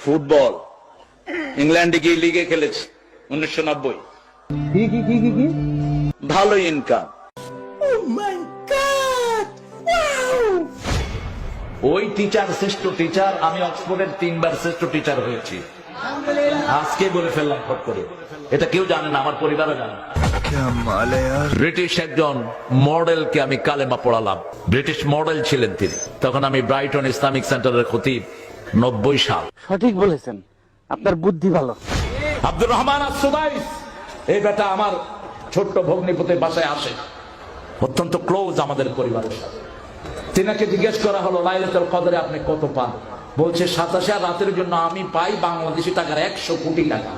Football ইংল্যান্ডে গিয়ে লিগে খেলেছি 1990। কি ভালো ইনকাম। ওই টিচার শ্রেষ্ঠ টিচার, আমি অক্সফোর্ডের 3বার শ্রেষ্ঠ টিচার হয়েছি। আজকে বলে ফেললাম ফট করে, এটা কেউ জানে না, আমার পরিবারও জানে না। ব্রিটিশ একজন মডেলকে আমি কালেমা পড়ালাম, ব্রিটিশ মডেল ছিলেন তিনি। তখন আমি ব্রাইটন ইসলামিক সেন্টারের খতিব, 90 সাল। সঠিক বলেছেন, আপনার বুদ্ধি ভালো। আব্দুর রহমান আস-সুদাইস, এই বেটা আমার ছোট্ট ভগ্নিপতির বাসায় আসে, অত্যন্ত ক্লোজ আমাদের পরিবারের সাথে। তিনাকে জিজ্ঞেস করা হলো, লাইলাতুল কদরে আপনি কত পান? বলছে 87 রাতের জন্য আমি পাই বাংলাদেশি টাকার 100 কোটি টাকা।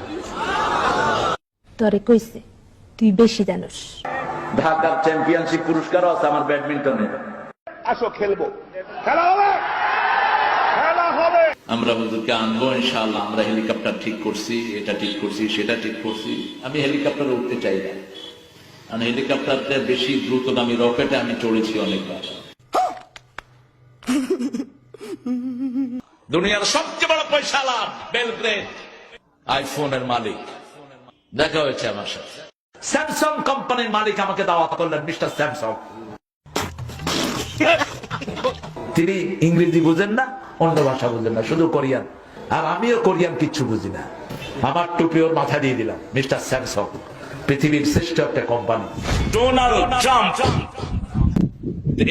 তরে কইছে তুই বেশি জানোস। ঢাকার চ্যাম্পিয়নশিপ পুরস্কারও আছে আমার ব্যাডমিন্টনে। আসো খেলবো, খেলা হবে, খেলা হবে। আমরা হুজুরকে আনবো ইনশাআল্লাহ। আমরা হেলিকপ্টার ঠিক করছি, এটা ঠিক করছি, সেটা ঠিক করছি। আমি হেলিকপ্টারে উঠতে চাই না, কারণ হেলিকপ্টারতে বেশি দ্রুতগামী রকেটে আমি চড়েছি অনেকবার। দুনিয়ার সবচেয়ে বড় পয়সাওয়ালা বেলগ্রেড আইফোনের মালিক দেখা হয়েছে আমার সাথে। স্যামসাং কোম্পানির মালিক আমাকে দাওয়াত করলেন, মিস্টার স্যামসাং। তিনি ইংরেজি বুঝেন না, অন্য ভাষা বুঝেন না, শুধু কোরিয়ান। আর আমিও কোরিয়ান কিচ্ছু বুঝি না। আমার টুপি ওর মাথা দিয়ে দিলাম, মিস্টার স্যামসাং পৃথিবীর শ্রেষ্ঠ একটা কোম্পানি। ডোনাল্ড ট্রাম্প,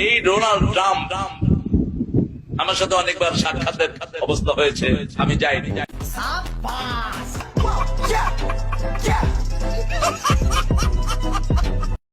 এই ডোনাল্ড ট্রাম্প আমার সাথে অনেকবার সাক্ষাতের অবস্থা হয়েছে, আমি যাইনি।